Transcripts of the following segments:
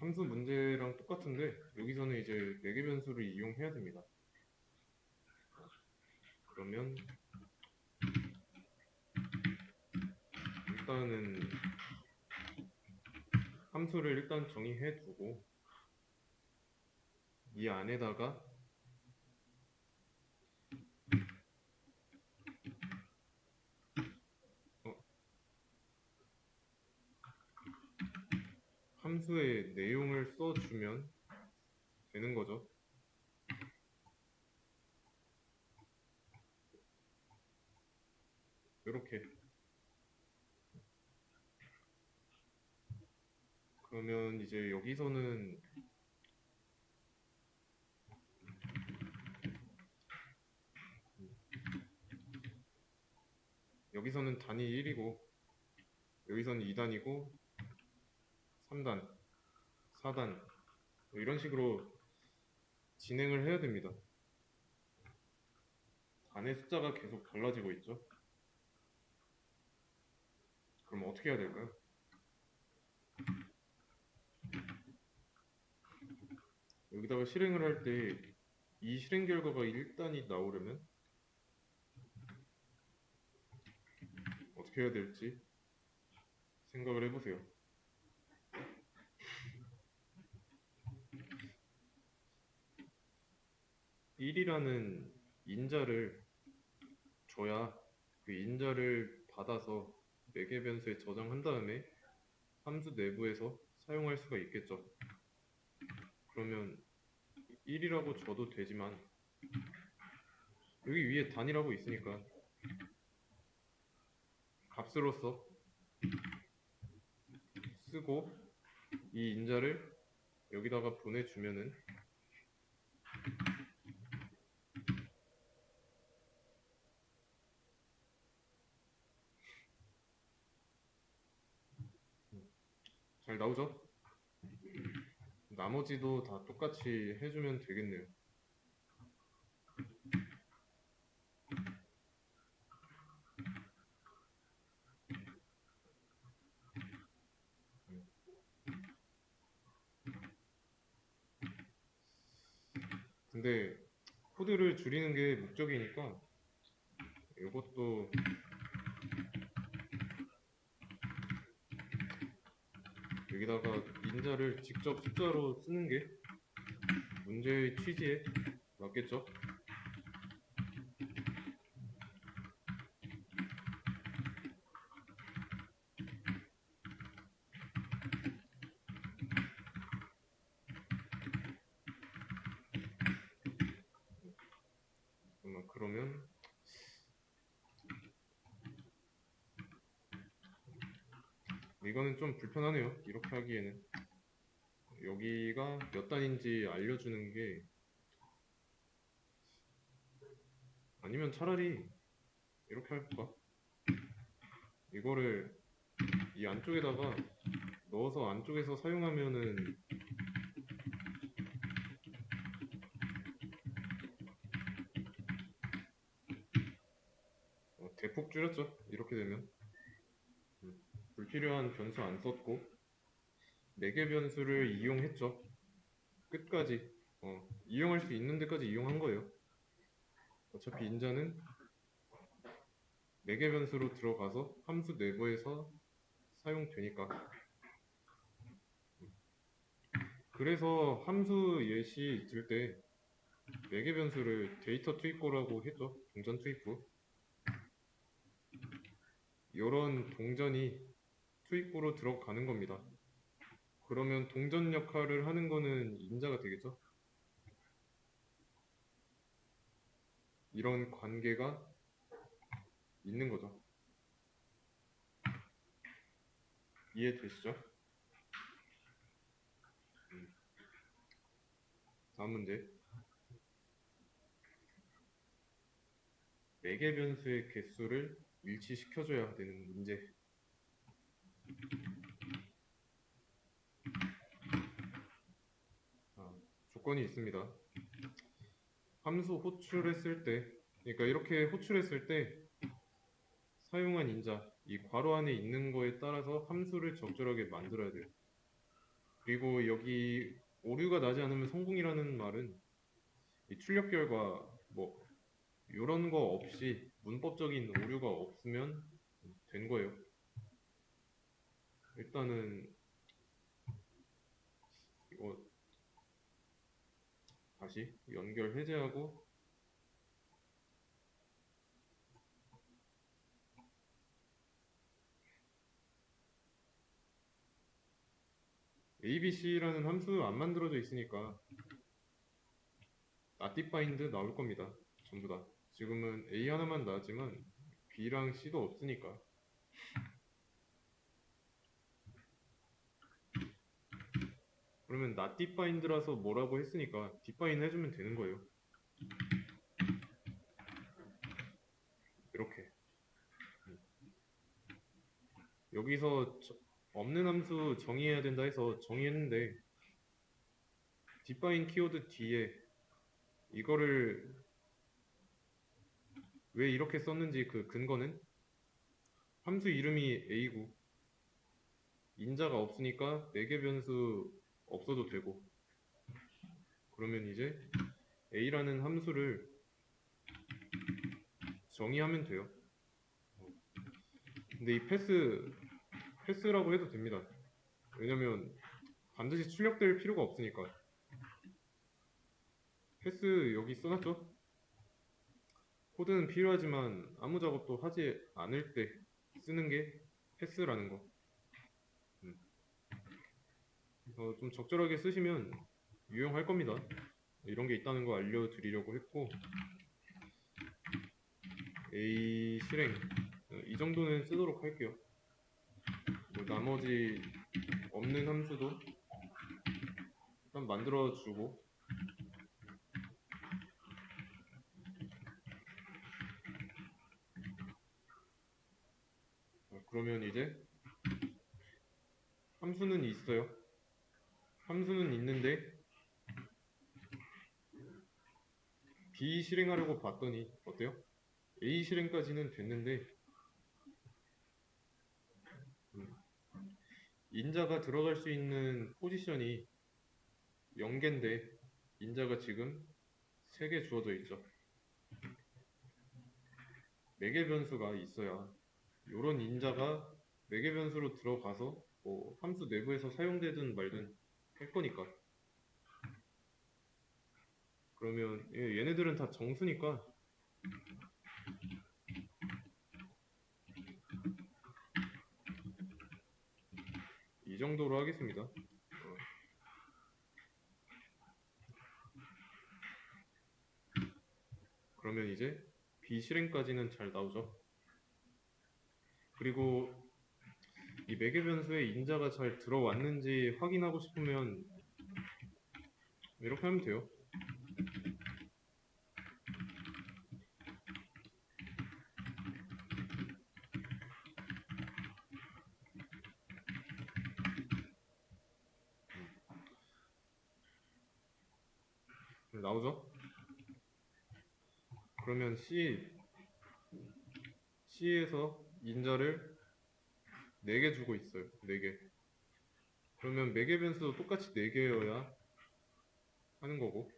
함수 문제랑 똑같은데 여기서는 이제 매개 변수를 이용해야 됩니다. 그러면 일단은 함수를 일단 정의해 두고 이 안에다가 어, 함수의 내용을 써주면 되는 거죠. 이렇게. 그러면 이제 여기서는 단위 1이고 여기서는 2단이고 3단, 4단 이런 식으로 진행을 해야 됩니다. 단의 숫자가 계속 달라지고 있죠. 그럼 어떻게 해야 될까요? 여기다가 실행을 할 때 이 실행 결과가 1단이 나오려면 어떻게 해야 될지 생각을 해보세요. 1이라는 인자를 줘야 그 인자를 받아서 매개 변수에 저장한 다음에 함수 내부에서 사용할 수가 있겠죠. 그러면 1이라고 줘도 되지만 여기 위에 단위라고 있으니까 값으로서 쓰고 이 인자를 여기다가 보내주면은 잘 나오죠? 나머지도 다 똑같이 해주면 되겠네요. 근데 코드를 줄이는 게 목적이니까 이것도 여기다가 인자를 직접 숫자로 쓰는 게 문제의 취지에 맞겠죠? 그러면 이거는 좀 불편하네요. 이렇게 하기에는 여기가 몇 단인지 알려주는 게 아니면 차라리 이렇게 할까? 이거를 이 안쪽에다가 넣어서 안쪽에서 사용하면은 대폭 줄였죠. 이렇게 되면 불필요한 변수 안 썼고 매개 변수를 이용했죠. 끝까지 이용할 수 있는 데까지 이용한 거예요. 어차피 인자는 매개 변수로 들어가서 함수 내부에서 사용되니까. 그래서 함수 예시 들 때 매개 변수를 데이터 투입구라고 했죠. 동전 투입구. 이런 동전이 투입구로 들어가는 겁니다. 그러면 동전 역할을 하는 거는 인자가 되겠죠. 이런 관계가 있는 거죠. 이해되시죠? 다음 문제. 매개 변수의 개수를 일치시켜줘야 되는 문제. 조건이 있습니다. 함수 호출했을 때, 그러니까 이렇게 호출했을 때 사용한 인자, 이 괄호 안에 있는 거에 따라서 함수를 적절하게 만들어야 돼요. 그리고 여기 오류가 나지 않으면 성공이라는 말은 이 출력 결과 뭐 이런 거 없이 문법적인 오류가 없으면 된 거예요. 일단은 이거 다시 연결 해제하고 abc라는 함수 안 만들어져 있으니까 not defined 나올 겁니다. 전부 다. 지금은 a 하나만 나왔지만 b랑 c도 없으니까. 그러면 not defined라서 뭐라고 했으니까 define 해주면 되는 거예요. 이렇게. 여기서 없는 함수 정의해야 된다 해서 정의했는데 define 키워드 뒤에 이거를 왜 이렇게 썼는지 그 근거는 함수 이름이 a고 인자가 없으니까 4개 변수 없어도 되고 그러면 이제 a라는 함수를 정의하면 돼요. 근데 이 패스라고 해도 됩니다. 왜냐면 반드시 출력될 필요가 없으니까. 패스 여기 써놨죠? 코드는 필요하지만 아무 작업도 하지 않을 때 쓰는 게 패스라는 거. 좀 적절하게 쓰시면 유용할 겁니다. 이런 게 있다는 거 알려드리려고 했고 A 실행 이 정도는 쓰도록 할게요. 뭐 나머지 없는 함수도 일단 만들어주고 그러면 이제 함수는 있어요. 함수는 있는데 B 실행하려고 봤더니 어때요? A 실행까지는 됐는데 인자가 들어갈 수 있는 포지션이 0개인데 인자가 지금 3개 주어져 있죠. 4개 변수가 있어야 이런 인자가 4개 변수로 들어가서 뭐 함수 내부에서 사용되든 말든 할 거니까. 그러면 얘네들은 다 정수니까 이 정도로 하겠습니다. 그러면 이제 비실행까지는 잘 나오죠. 그리고 이 매개 변수에 인자가 잘 들어왔는지 확인하고 싶으면 이렇게 하면 돼요. 나오죠? 그러면 C에서 인자를 4개 주고 있어요. 4개. 그러면 매개 변수도 똑같이 4개여야 하는 거고.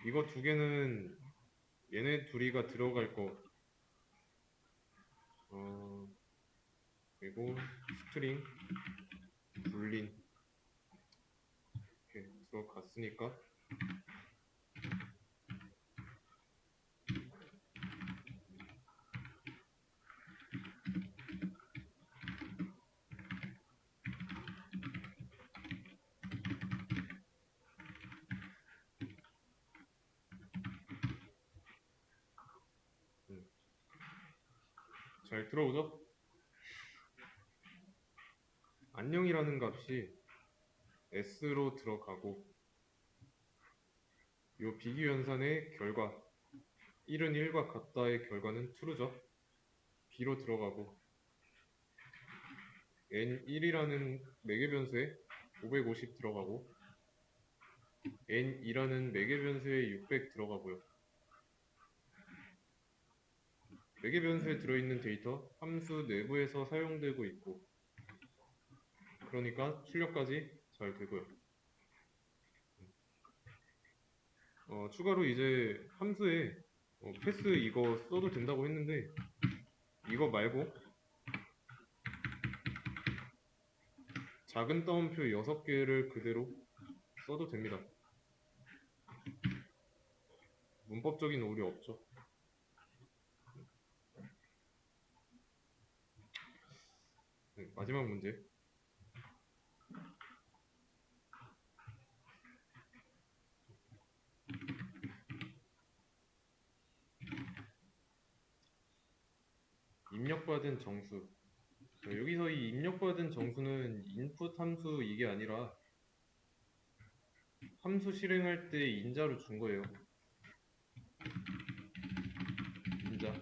이거 2개는 얘네 둘이가 들어갈 거. 그리고 스트링 불린 이렇게 들어갔으니까 잘 들어오죠? 안녕이라는 값이 s로 들어가고 요 비기연산의 결과 1은 1과 같다의 결과는 true죠. b로 들어가고 n1이라는 매개 변수에 550 들어가고 n2라는 매개 변수에 600 들어가고요. 매개 변수에 들어있는 데이터 함수 내부에서 사용되고 있고, 그러니까 출력까지 잘 되고요. 추가로 이제 함수에 패스 이거 써도 된다고 했는데, 이거 말고 작은 따옴표 6개를 그대로 써도 됩니다. 문법적인 오류 없죠. 네, 마지막 문제. 입력받은 정수. 여기서 이 입력받은 정수는 인풋 함수 이게 아니라 함수 실행할 때 인자로 준 거예요. 인자.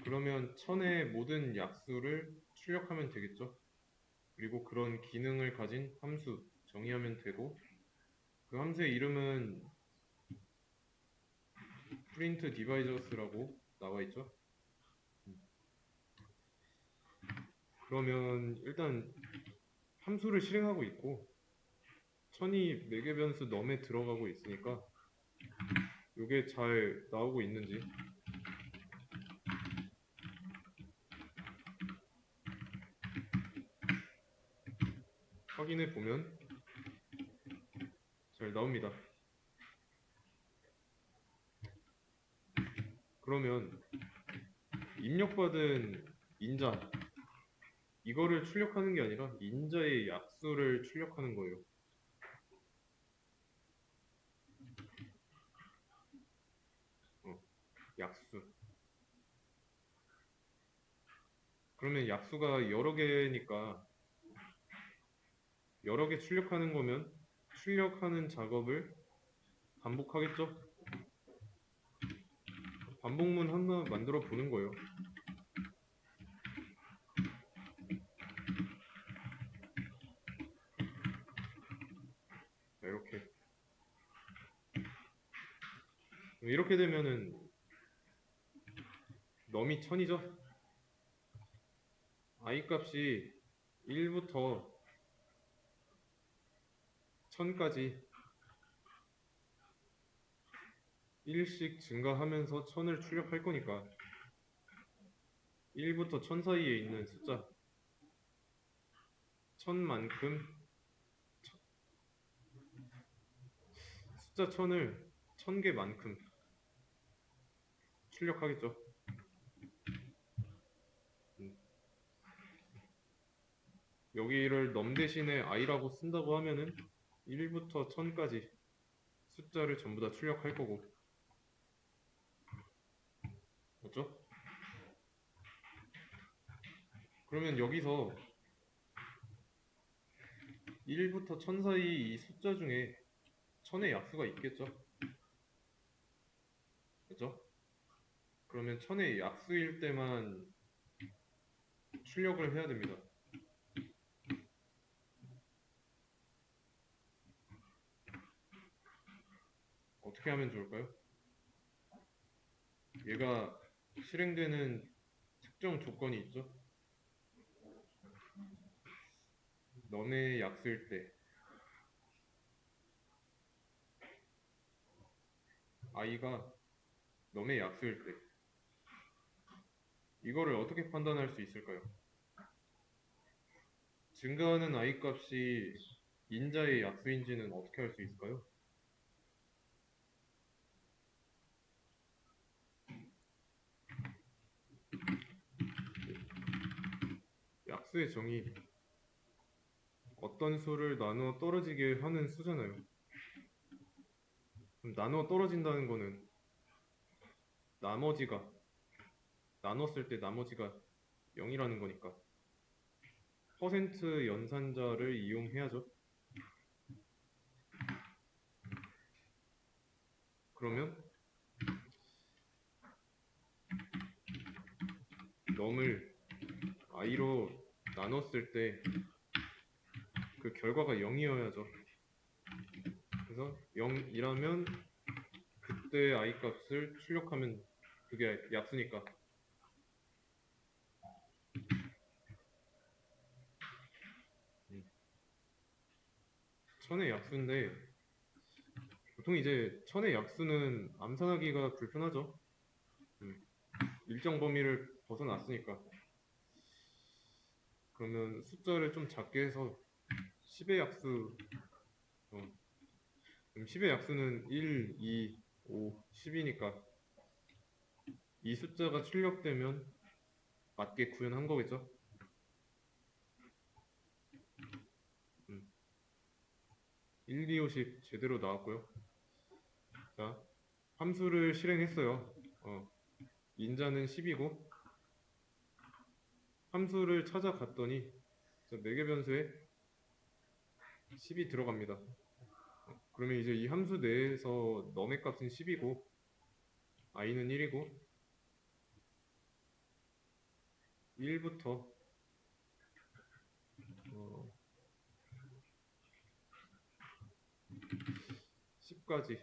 그러면 천의 모든 약수를 출력하면 되겠죠. 그리고 그런 기능을 가진 함수 정의하면 되고, 그 함수의 이름은 print divisors라고 나와 있죠. 그러면 일단 함수를 실행하고 있고, 천이 매개 변수 num에 들어가고 있으니까 이게 잘 나오고 있는지 확인해 보면 잘 나옵니다. 그러면 입력받은 인자 이거를 출력하는 게 아니라 인자의 약수를 출력하는 거예요. 약수. 그러면 약수가 여러 개니까 여러 개 출력하는 거면 출력하는 작업을 반복하겠죠? 반복문 하나 만들어 보는 거예요. 자, 이렇게 되면은 num이 1000이죠? i 값이 1부터 1000까지 1씩 증가하면서 1000을 출력할 거니까 1부터 1000 사이에 있는 숫자 1000만큼 숫자 1000을 1000개만큼 출력하겠죠. 여기를 num 대신에 i라고 쓴다고 하면은 1부터 1000까지 숫자를 전부 다 출력할 거고, 맞죠? 그러면 여기서 1부터 1000 사이 이 숫자 중에 1000의 약수가 있겠죠? 그죠? 그러면 1000의 약수일 때만 출력을 해야 됩니다. 어떻게 하면 좋을까요? 얘가 실행되는 특정 조건이 있죠? num의 약수일 때 i가 num의 약수일 때 이거를 어떻게 판단할 수 있을까요? 증가하는 i 값이 인자의 약수인지는 어떻게 할 수 있을까요? 약수의 정의 어떤 수를 나누어 떨어지게 하는 수잖아요. 그럼 나누어 떨어진다는 거는 나머지가 나눴을 때 나머지가 0이라는 거니까 퍼센트 연산자를 이용해야죠. 그러면 num을 i로 나눴을 때 그 결과가 0이어야죠. 그래서 0이라면 그때 i 값을 출력하면 그게 약수니까. 음. 천의 약수인데 보통 이제 천의 약수는 암산하기가 불편하죠. 음. 일정 범위를 벗어났으니까. 그러면 숫자를 좀 작게 해서 10의 약수, 어, 그럼 10의 약수는 1, 2, 5, 10이니까 이 숫자가 출력되면 맞게 구현한 거겠죠? 1, 2, 5, 10 제대로 나왔고요. 자, 함수를 실행했어요. 인자는 10이고 함수를 찾아갔더니 4개 변수에 10이 들어갑니다. 그러면 이제 이 함수 내에서 너의 값은 10이고 i는 1이고 1부터 10까지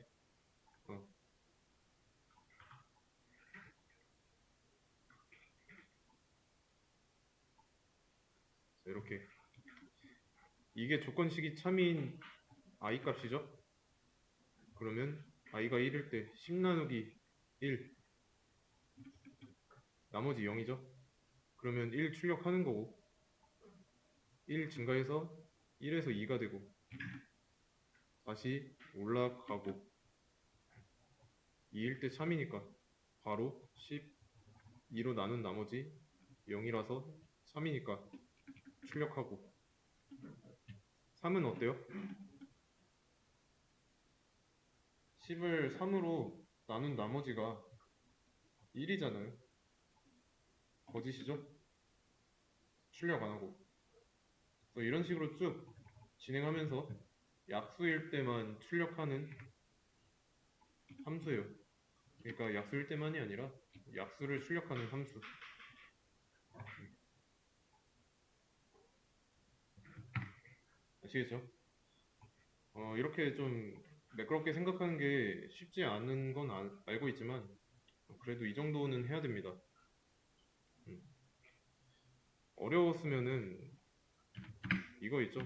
이렇게 이게 조건식이 참인 i 값이죠. 그러면 i가 1일 때 10 나누기 1 나머지 0이죠. 그러면 1 출력하는 거고 1 증가해서 1에서 2가 되고 다시 올라가고 2일 때 참이니까 바로 12로 나눈 나머지 0이라서 3이니까 출력하고 3은 어때요? 10을 3으로 나눈 나머지가 1이잖아요. 거짓이죠? 출력 안 하고. 그래서 이런 식으로 쭉 진행하면서 약수일 때만 출력하는 함수예요. 그러니까 약수일 때만이 아니라 약수를 출력하는 함수. 아시겠죠? 이렇게 좀 매끄럽게 생각하는 게 쉽지 않은 건 알고 있지만 그래도 이 정도는 해야 됩니다. 음. 어려웠으면은 이거 있죠?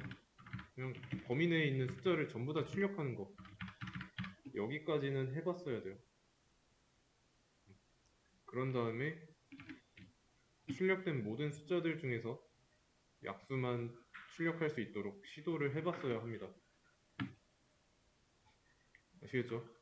그냥 범위 내에 있는 숫자를 전부 다 출력하는 거. 여기까지는 해봤어야 돼요. 그런 다음에 출력된 모든 숫자들 중에서 약수만 출력할 수 있도록 시도를 해봤어야 합니다. 아시겠죠?